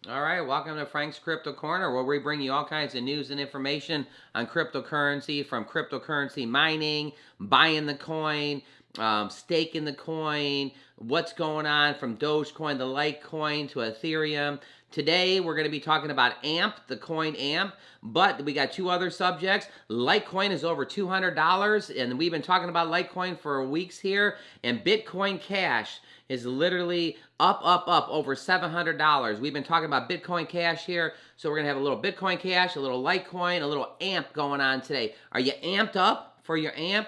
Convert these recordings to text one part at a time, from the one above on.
All right, welcome to Frank's Crypto Corner, where we bring you all kinds of news and information on cryptocurrency, from cryptocurrency mining, buying the coin, staking the coin, what's going on from Dogecoin to Litecoin to Ethereum. Today, we're going to be talking about AMP, the coin AMP, but we got two other subjects. Litecoin is over $200, and we've been talking about Litecoin for weeks here, and Bitcoin Cash is literally up over $700. We've been talking about Bitcoin Cash here, so we're going to have a little Bitcoin Cash, a little Litecoin, a little AMP going on today. Are you amped up for your AMP?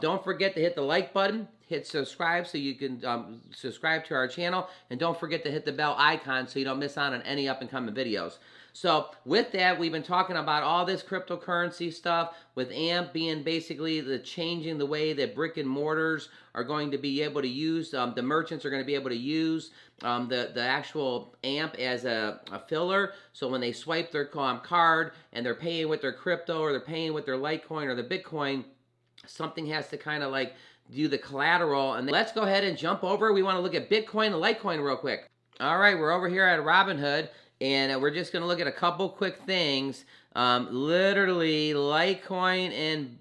Don't forget to hit the like button, hit subscribe so you can subscribe to our channel, and don't forget to hit the bell icon so you don't miss out on any up and coming videos. So with that, we've been talking about all this cryptocurrency stuff, with AMP being basically the changing the way that brick and mortars are going to be able to use, the merchants are going to be able to use the actual AMP as a filler. So when they swipe their card and they're paying with their crypto, or they're paying with their Litecoin or the Bitcoin, something has to kind of like do the collateral. And let's go ahead and jump over. We want to look at Bitcoin and Litecoin real quick. All right, we're over here at Robinhood, and we're just going to look at a couple quick things. Literally, Litecoin and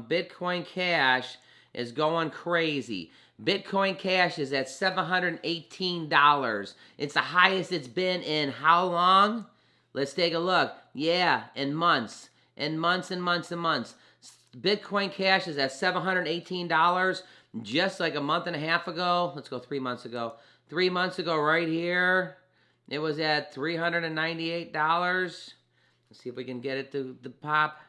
Bitcoin Cash is going crazy. Bitcoin Cash is at $718. It's the highest it's been in how long? Let's take a look. Yeah, in months. In months and months and months. Bitcoin Cash is at $718 just like a month and a half ago. Let's go 3 months ago. 3 months ago right here, it was at $398. Let's see if we can get it to the pop.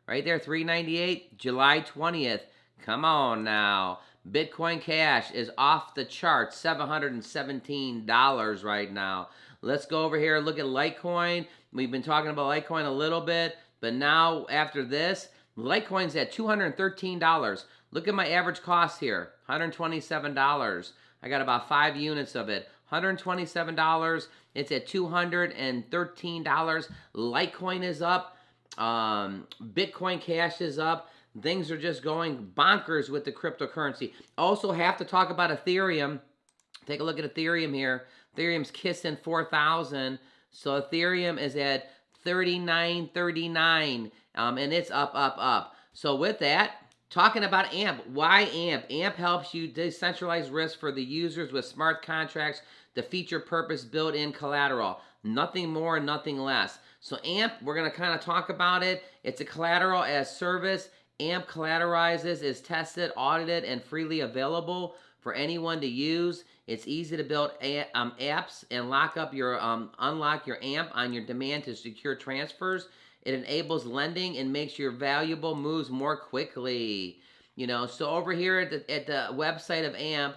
Right there, $398, July 20th. Come on now. Bitcoin Cash is off the charts, $717 right now. Let's go over here and look at Litecoin. We've been talking about Litecoin a little bit, but now after this, Litecoin's at $213. Look at my average cost here, $127. I got about 5 units of it. $127. It's at $213. Litecoin is up. Bitcoin Cash is up. Things are just going bonkers with the cryptocurrency. Also have to talk about Ethereum. Take a look at Ethereum here. Ethereum's kissing 4,000. So Ethereum is at 39.39, and it's up. So with that, talking about AMP. Why AMP? AMP helps you decentralize risk for the users with smart contracts, the feature purpose built-in collateral. Nothing more, nothing less. So AMP, we're going to kind of talk about it. It's a collateral as service. AMP collateralizes, is tested, audited, and freely available for anyone to use. It's easy to build apps and unlock your AMP on your demand to secure transfers. It enables lending and makes your valuable moves more quickly. So over here at the website of AMP,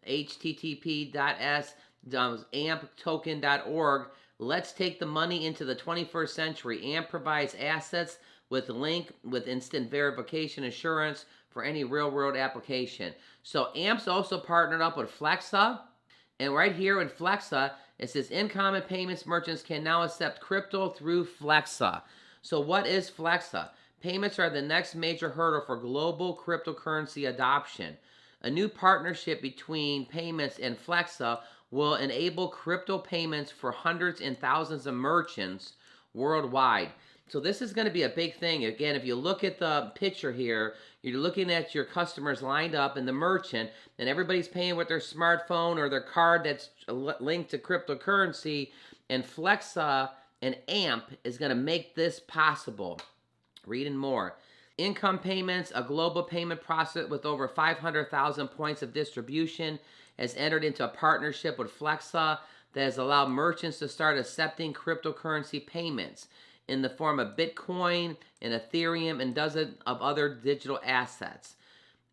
http://amptoken.org, let's take the money into the 21st century. AMP provides assets with instant verification assurance for any real-world application. So AMP's also partnered up with Flexa. And right here in Flexa, it says income and payments merchants can now accept crypto through Flexa. So what is Flexa? Payments are the next major hurdle for global cryptocurrency adoption. A new partnership between payments and Flexa will enable crypto payments for hundreds and thousands of merchants worldwide. So this is going to be a big thing. Again, if you look at the picture here, you're looking at your customers lined up and the merchant, and everybody's paying with their smartphone or their card that's linked to cryptocurrency. And Flexa and AMP is going to make this possible. Reading more. Income payments, a global payment process with over 500,000 points of distribution, has entered into a partnership with Flexa that has allowed merchants to start accepting cryptocurrency payments in the form of Bitcoin and Ethereum and dozens of other digital assets.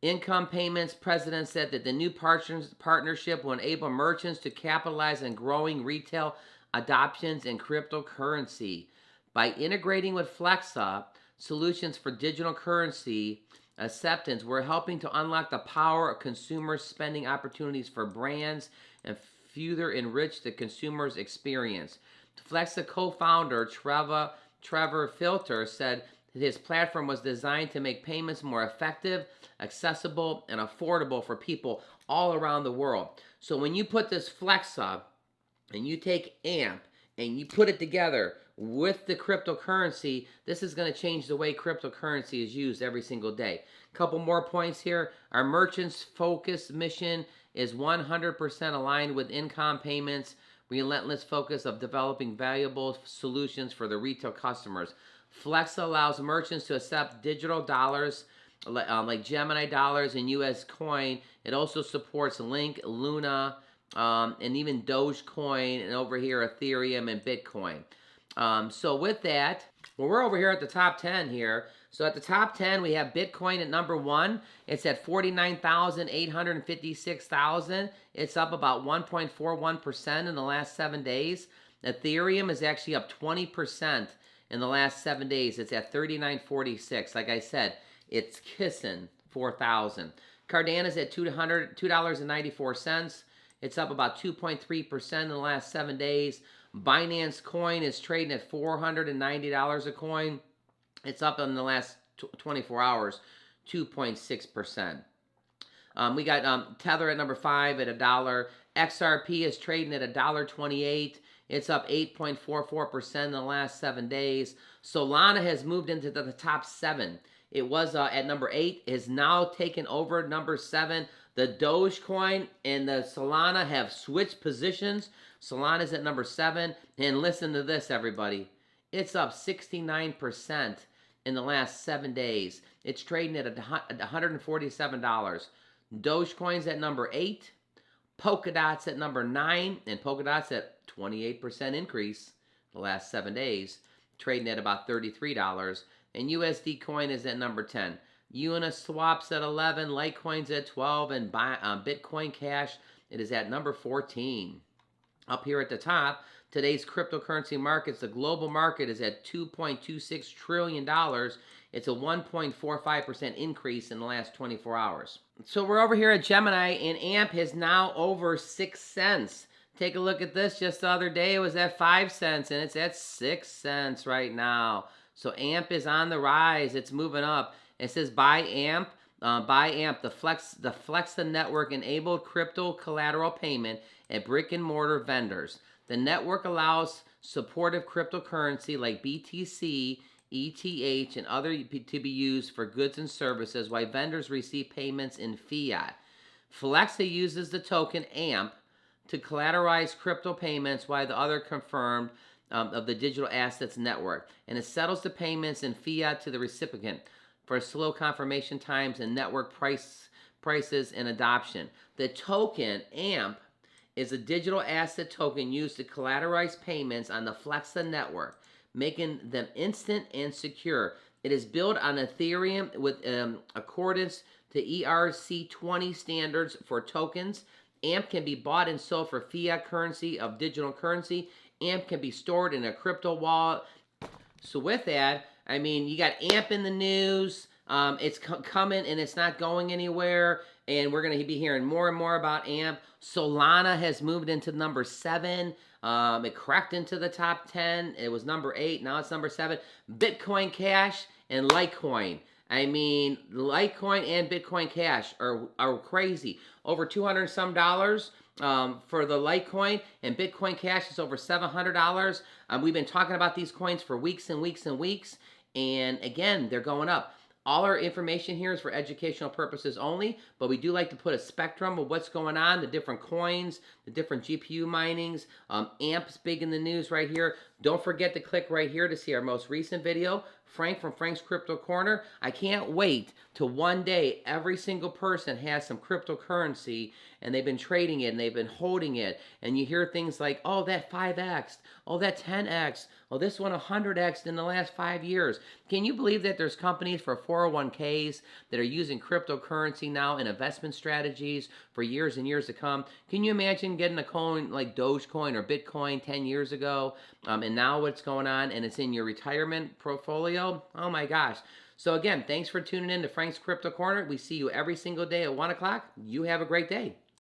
Income payments, president said that the new partnership will enable merchants to capitalize on growing retail adoptions in cryptocurrency. By integrating with Flexa solutions for digital currency acceptance, we're helping to unlock the power of consumer spending opportunities for brands and further enrich the consumer's experience. Flexa co-founder Trevor Filter said that his platform was designed to make payments more effective, accessible, and affordable for people all around the world. So when you put this Flexa and you take AMP and you put it together with the cryptocurrency, this is going to change the way cryptocurrency is used every single day. Couple more points here. Our merchants focus mission is 100% aligned with income payments, relentless focus of developing valuable solutions for the retail customers. Flex allows merchants to accept digital dollars like Gemini dollars and US coin. It also supports Link, Luna, and even Dogecoin, and over here Ethereum and Bitcoin. So with that, well, we're over here at the top 10 here. So at the top 10, we have Bitcoin at number 1. It's at 49,856,000. It's up about 1.41% in the last 7 days. Ethereum is actually up 20% in the last 7 days. It's at 39.46. Like I said, it's kissing 4,000. Cardano is at $2.94. It's up about 2.3% in the last 7 days. Binance Coin is trading at $490 a coin. It's up in the last 24 hours, 2.6%. We got Tether at number 5 at $1. XRP is trading at $1.28. It's up 8.44% in the last 7 days. Solana has moved into the top 7. It was at number 8, is now taken over number 7. The Dogecoin and the Solana have switched positions. Solana's at number 7. And listen to this, everybody. It's up 69% in the last 7 days. It's trading at $147. Dogecoin's at number 8. Polkadot's at number 9. And Polkadot's at 28% increase the last 7 days. Trading at about $33. And USD coin is at number 10. Uniswap's at 11, Litecoin's at 12, and Bitcoin Cash, it is at number 14. Up here at the top, today's cryptocurrency markets, the global market is at $2.26 trillion. It's a 1.45% increase in the last 24 hours. So we're over here at Gemini, and AMP is now over 6 cents. Take a look at this. Just the other day, it was at 5 cents, and it's at 6 cents right now. So AMP is on the rise. It's moving up. It says buy AMP. The Flexa network enabled crypto collateral payment at brick and mortar vendors. The network allows supportive cryptocurrency like BTC, ETH, and other to be used for goods and services while vendors receive payments in fiat. Flexa uses the token AMP to collateralize crypto payments while the other confirmed of the digital assets network, and it settles the payments in fiat to the recipient for slow confirmation times and network prices and adoption. The token AMP is a digital asset token used to collateralize payments on the Flexa network, making them instant and secure. It is built on Ethereum with accordance to ERC20 standards for tokens. AMP can be bought and sold for fiat currency of digital currency. AMP can be stored in a crypto wallet. So with that, I mean, you got AMP in the news. It's coming and it's not going anywhere. And we're going to be hearing more and more about AMP. Solana has moved into number 7. It cracked into the top 10. It was number 8. Now it's number 7. Bitcoin Cash and Litecoin. I mean, Litecoin and Bitcoin Cash are crazy. Over $200 some for the Litecoin, and Bitcoin Cash is over $700. We've been talking about these coins for weeks and weeks and weeks, and again, they're going up. All our information here is for educational purposes only, but we do like to put a spectrum of what's going on, the different coins, the different GPU minings. AMP's big in the news right here. Don't forget to click right here to see our most recent video, Frank from Frank's Crypto Corner. I can't wait till one day every single person has some cryptocurrency and they've been trading it and they've been holding it, and you hear things like, oh, that 5x, oh, that 10x, oh, this one 100x in the last 5 years. Can you believe that there's companies for 401ks that are using cryptocurrency now in investment strategies for years and years to come? Can you imagine getting a coin like Dogecoin or Bitcoin 10 years ago, and now what's going on, and it's in your retirement portfolio? Oh my gosh. So again, thanks for tuning in to Frank's Crypto Corner. We see you every single day at 1 o'clock. You have a great day.